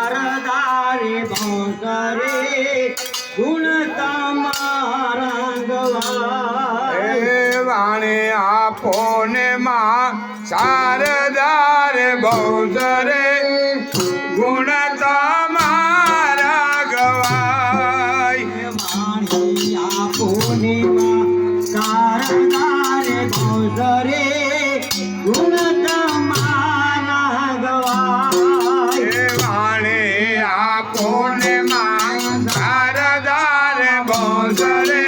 શારદારે ભોસરે ગુણ તમારા ગવાય વાણે આપો ને માં શારદાર ભોસરે ગુણ તમારા ગવાય વાણી આપો ને માં શારદારે ભોસરે ગુણ તમારા ગવાય વાણે આપો ને માં શારદાર ભોસરે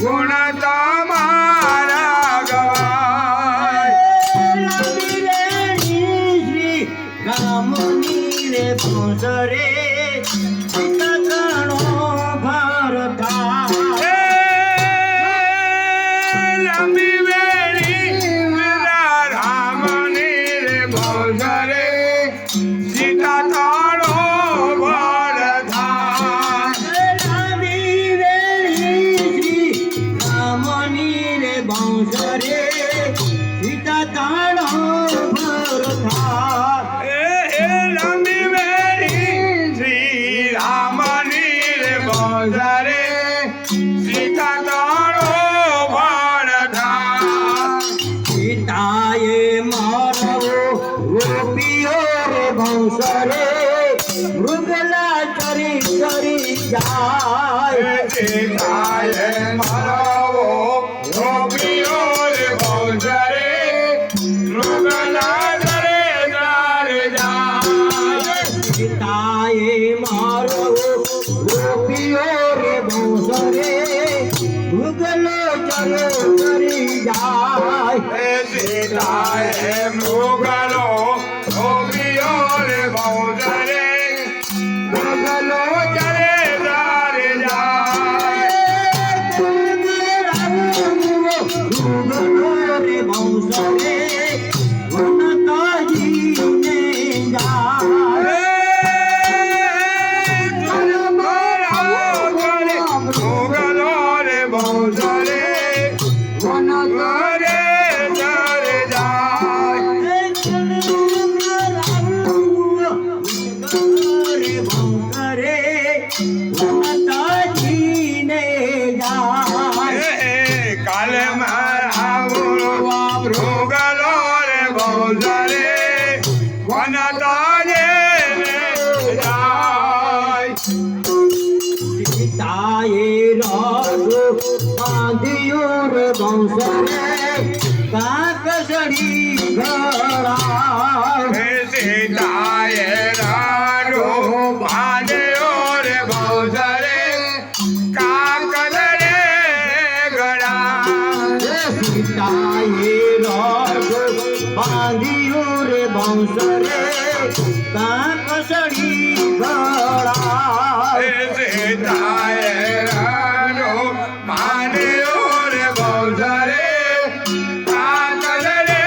ગુણ તમારા ગવાય શ્રી રામની રે ભોસરે ઘણો ભરતા લંબી વેળી રામની રે ભોસરે સીતા તાળો ભરતા ભોસરે સીતા તાળો ભરતા લંબી વેળી શ્રી રામની રે ભોસરે સીતા તાળો ભરતા સીતાએ મારવો ગોપીઓ રે ભોસરે મૃગલા ચરી ચરી જાય સીતાએ મારવો ગોપીઓ રે ભોસરે મૃગલા ચરે ચરે જાય સીતાએ મારવો ગોપીઓ રે ભોસરે મૃગલો ચરો ચરી જાય સીતાએ મૃગલો ગોપીઓ રે ભોસરે મૃગલો ચરે ચરે જાય રે ભોસરે વનતાજીને જાય મૃગલો રે ભોસરે ઘરે ચરે જાય રે ભોસરે વનતાજીને જાય કાલે મારા મૃગલો રે ભોસરે વનતાજે જાય સીતાએ રાજો બાંધ્યો રે ભોસરે કાકસડી ઘડા સીતાએ રાડો બાંધ્યો રે ભોસરે કાકલ રે ગળા સીતાએ રાજો બાંધ્યો રે ભોસરે કાકસડી ઘડા સીતાએ રાડો બાંધ્યો રે ભોસરે કાકલ રે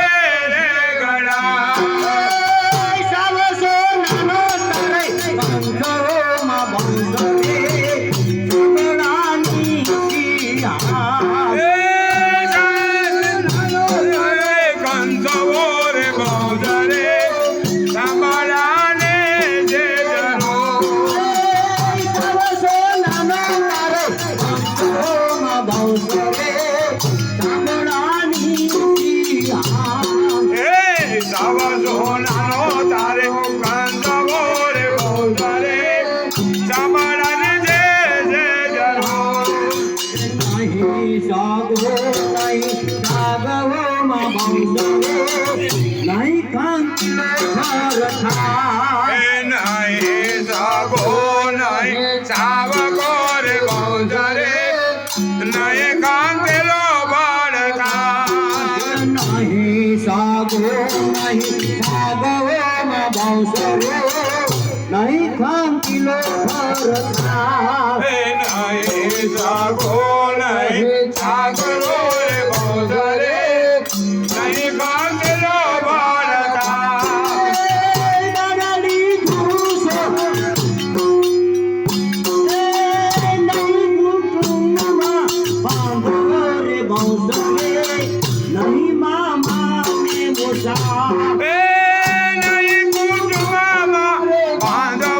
ગળા સાવસો નાનો તારે બંધોમાં ભોસરે સુગડાની શિયા કંસવો રે ભોસરે સાંભળાને જે જરો સાવસો નાનો તારે કંસવો રે ભોસરે સાંભળાને જે જરો નહીં સગો નહીં સાવકો રે ભોસરે નહીં કાંતેલો ભળતા નહીં ખાંકીલો ભરતા નહીં સગો નહીં સાગરો રે ભોસરે નહીં કાંતેલો ભળતા નહીં મામા ને મોસા નહીં કુટુંબમાં બાંધો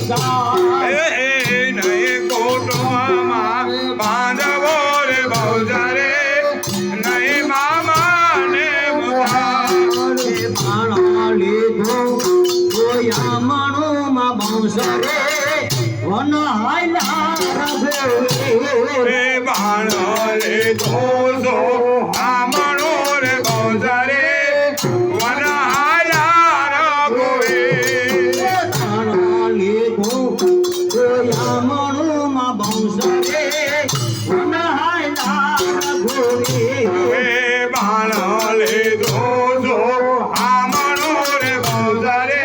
મુસાર નહીં કુટુંબમાં બાંધવો રે બહુધરે નહીં મામાને મુસાર બાણા લીધો ગોયામણુમાં બંસરે વન હાલ્યા રે બાણ લીધો સો આમણો રે બહુધરે વન હાલ્યા રઘુવે બાણા લીધો ગોયામણુમાં બંસરે વન હાલ્યા ઘોડે બાણ લીધો સો આમણો રે બહુધરે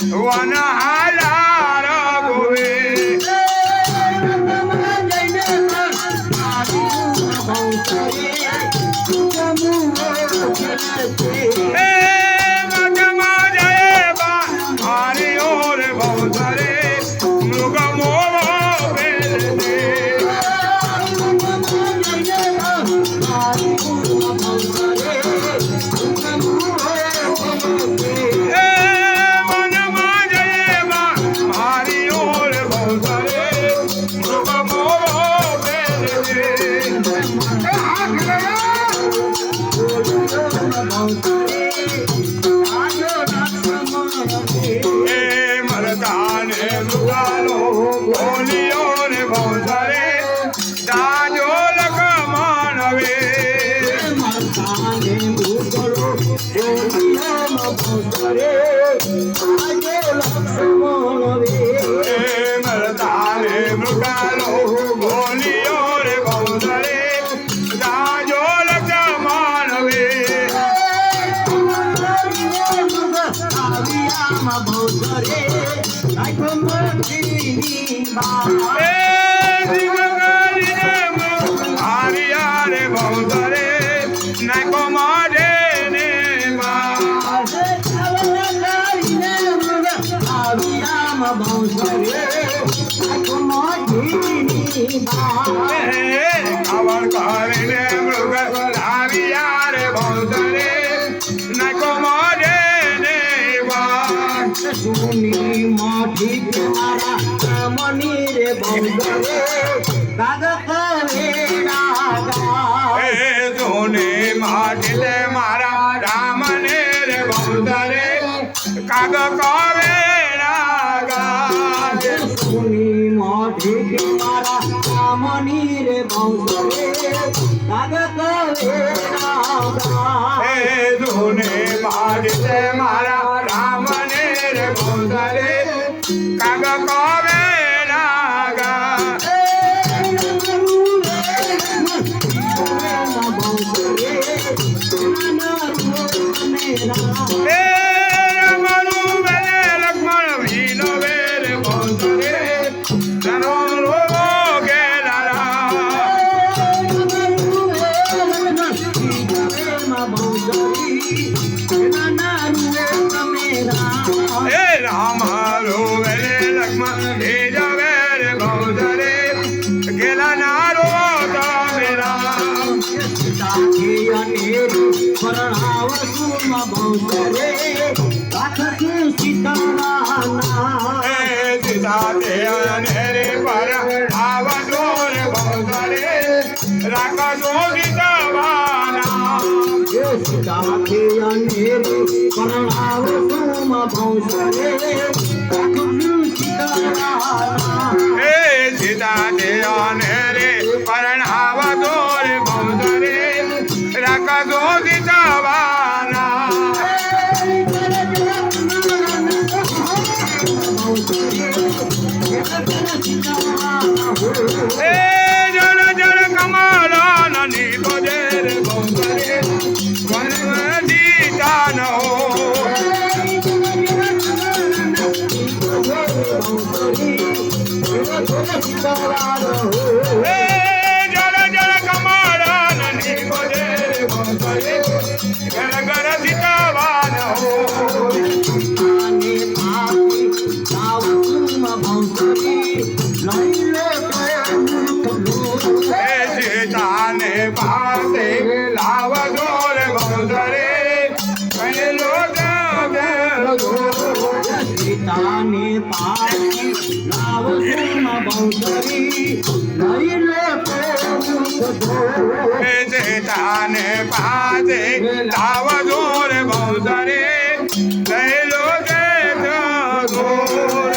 વન હાલ્યા રઘુવે ખાવણ કરીને મૃગ લાવ્યા રે બહુધરે નાકો મોઢે ને વાત સુની મોઢી મારા મની રે બંગરે કાગ કરે રાગા જોને માઢલે મારા રામને રે બહુધરે કાગ કવે રાગા સુની મોઢી મારા મની રે બંગરે કાગ કરે રાગા જોને માઢલે મારા રામને રે બહુધરે કાગ કવે રાગા તાને आरती लावून बौसरी लईले ताने पाजे लाव जोर बौसरे लैलो देश गोर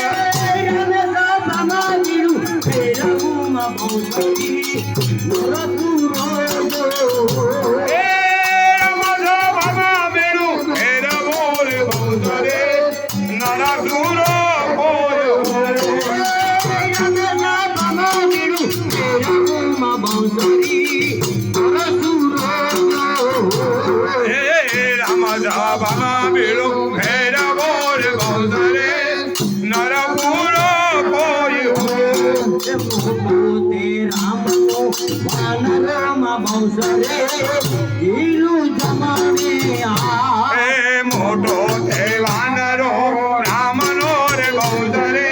मोटो ते वानरो रामनो रे बौसरे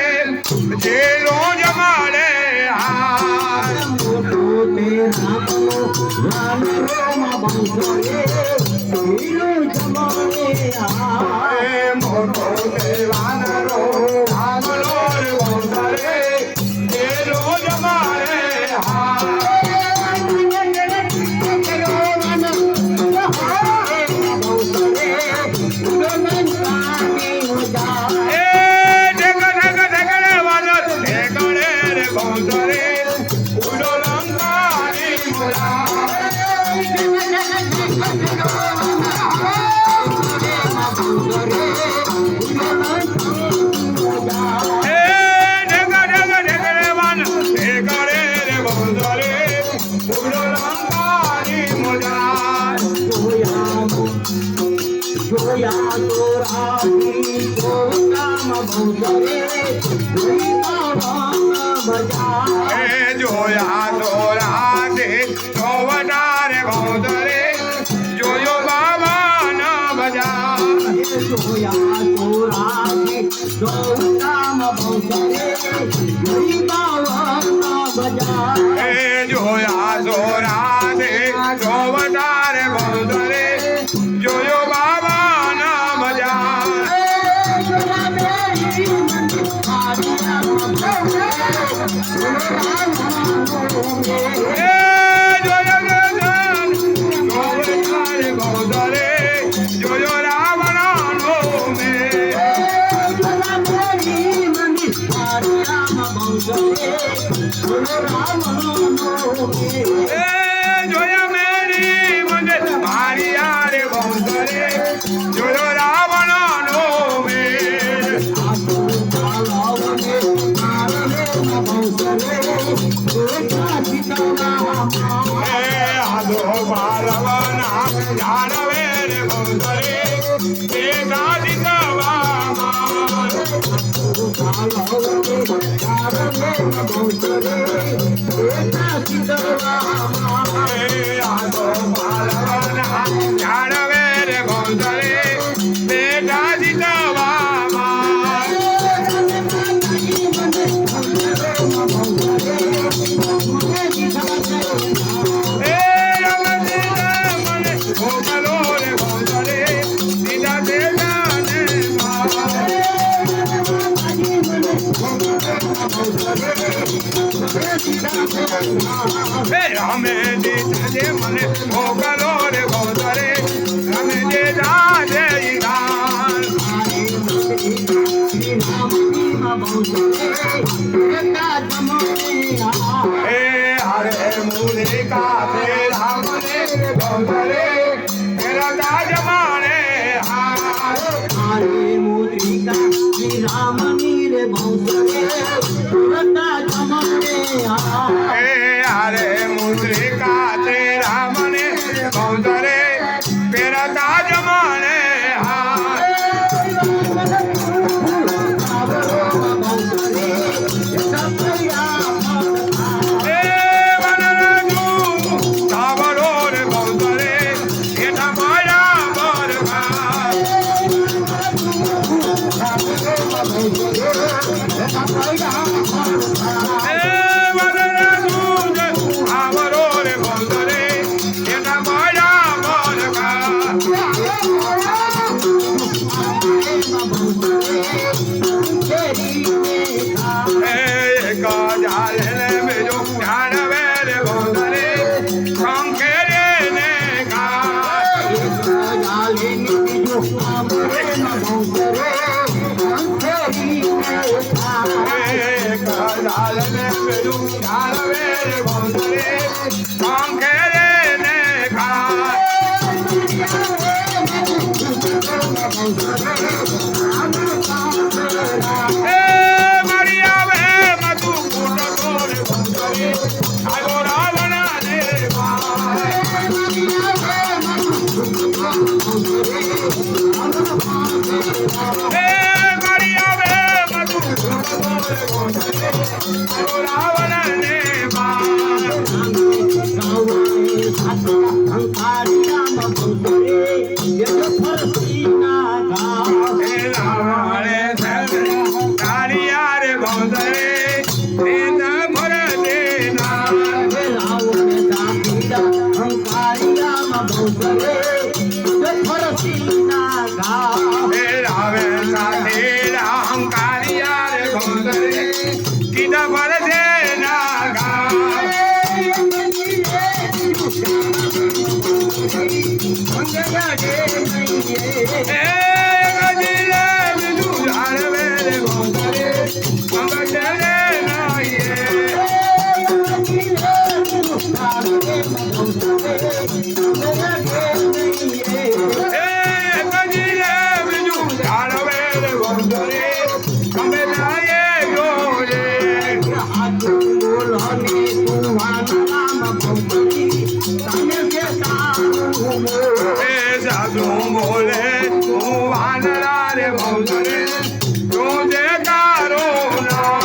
जेलो जमाड़े मोटो ते रामनो वानरो बौसरे जेलो जमाड़े मोटो ते वानरो रामनो रे बौसरे जेलो जमाड़े जोया तोरा दे चौवटारे बौसरे जोयो बाबा न बजा जोया तोरा दे चौवटाम बौसरे जोई बाबा न बजा जोया तोरा दे चौवटारे बौसरे जोयो बाबा न बजा जोया मेरी मंदिर मारिया रे बौसरे जोयो रावण नो आदो बालवना जानवे रे बौसरे बेटा दिखवा आदो बालवना जानवे रे बौसरे बेटा दिखवा हमें दे मने मोगलो रे बौसरे हमें दे जादे ईरान हरे मुझे का तेरा मने बौसरे तेरा ताज माने हरे मुद्रिका श्री राम नीर बौसरे हरे मुद्रिका तेरा मने बौसरे तेरा ताज माने Hey લાલને પેલું જાળવે રે ભોંસરે પાંખે રે ને ખાય એ મારી આવે મધુ કૂટતો રે ભોંસરે આવ્યો રાવણ ને ભાઈ એ મારી આવે મધુ કૂટતો રે ભોંસરે આવ્યો રાવણ ને ભાઈ એ રાવણે કાળિયા રે ભોંસરે એ ન ભરે દેના એ રાવે સાથે રામ કાળિયા રે ભોંસરે કીધા ભરે દેના ગા એ ગજીલે બીજું જાળવે રે ભોંસરે મંગળ રે નાઈએ એ ગજીલે બીજું જાળવે રે ભોંસરે અમે નાઈએ ગોરે એ સાધુ બોલે તું વાનરા રે ભોંસરે તું જે તારો ના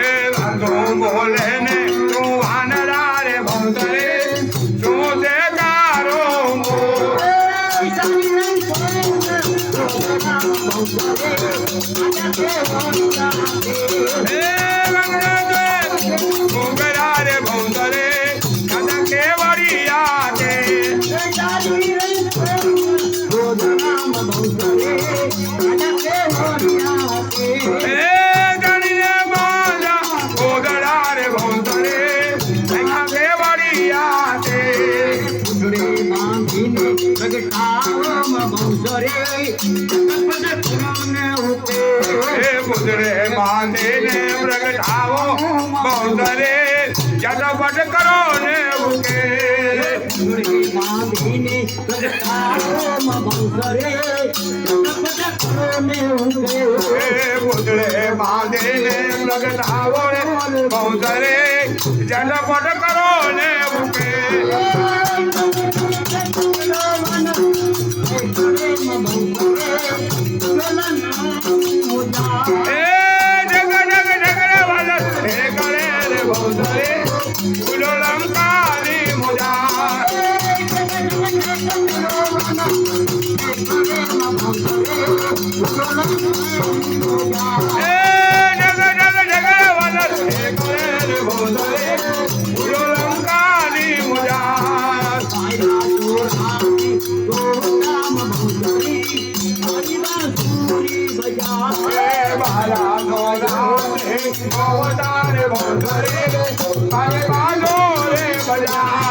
એ સાધુ બોલે ને તું વાનરા રે ભોંસરે તું જે તારો એ મોગરા રે ભોંસરે કદા કેવડિયા દે એ ગણીએ બાજા મોગરા રે ભોંસરે કદા કેવડિયા દે એ મુદ્રે બાંધીને પ્રગટાવો ભોંસરે જટપટ કરો ને ઉકે એ મુદ્રે બાંધીને પ્રગટાવો ને ભોંસરે જટપટ કરો ને ઉકે એ જગ જગ જગરે વાલા એ કરે રે ભોંસરે ઉલો લંકાની મુજા એ જગ જગ જગરે વાલા એ કરે રે ભોંસરે ઉલો લંકાની મુજા એ બાલા ધોરા રે ગોવતા રે ભોંસરે પારે બાલો રે બજા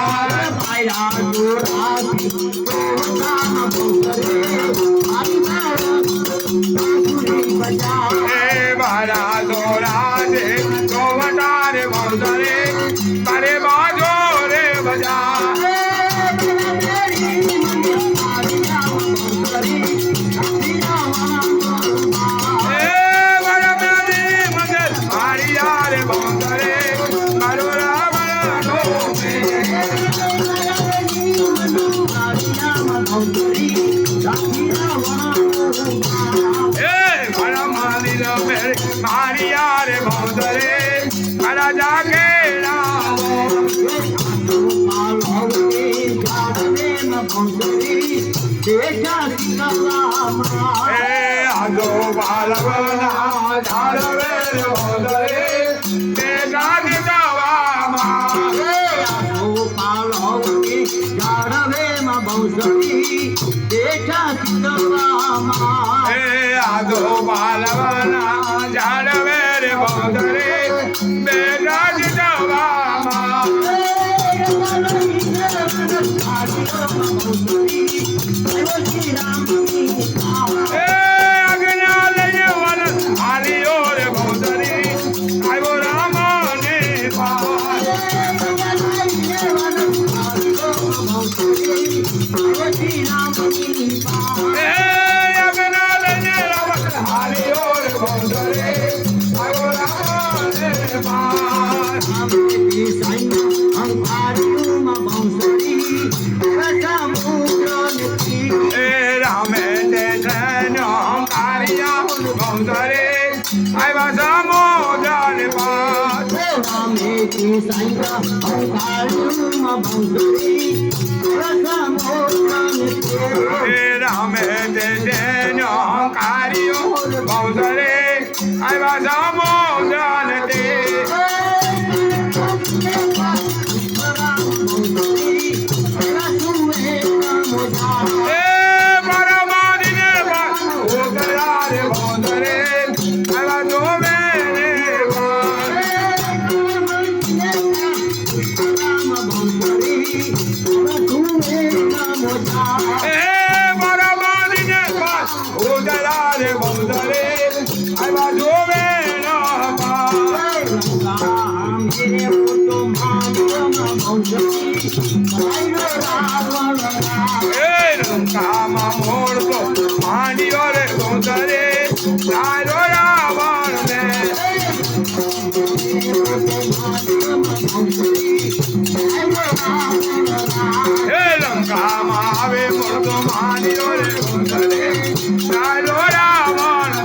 એ બાલા ધોરા રે ગોવતા રે ભોંસરે પારે બાજો રે બજા મારિયા રે ભોંસરે મારા જાગે એ આજો બાલવના ઝાડવે રે ભોંસરે તે જાગે દવામાં એ આજો બાલવના ઝાડવે રે ભોંસરે બે ગાજ દવામાં આવ્યો શ્રી રામની પાર. એ આજ્ઞા લઈને વનસ હાલ્યો રે ભવસરી આવ્યો રામની પાર. એ આજ્ઞા લઈને વનસ હાલ્યો રે ભવસરી આવ્યો રામની પાર. એ રામે તે ધન્યો કાર્યા ભવસરે આવ્યા સમુદ્રને પાર. એ રામે તે ધન્યો કાર્યો ભવસરે આવ્યા સમુદ્રને તે. એ પરમાદિને ઉતર્યા રે ભવસરે આવ્યા જોવેને પાર. એ પરમાદિને ઉતર્યા રે ભવસરે આવ્યા જોવેને પાર. એ લંકામાં મોરતો માંડ્યો રે ભવસરે તારો રાવણને. એ લંકામાં આવે મોરતો માંડ્યો રે ભવસરે તારો રાવણ.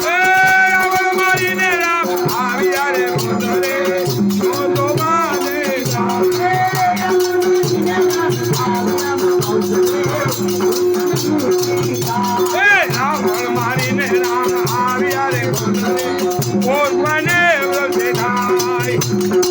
એ રાવણ મારીને રામ આવ્યા રે ભવસરે જોતો માને રામ. એ રાવણ મારીને રામ આવ્યા રે ભવસરે પોતને વ્રતે થાય.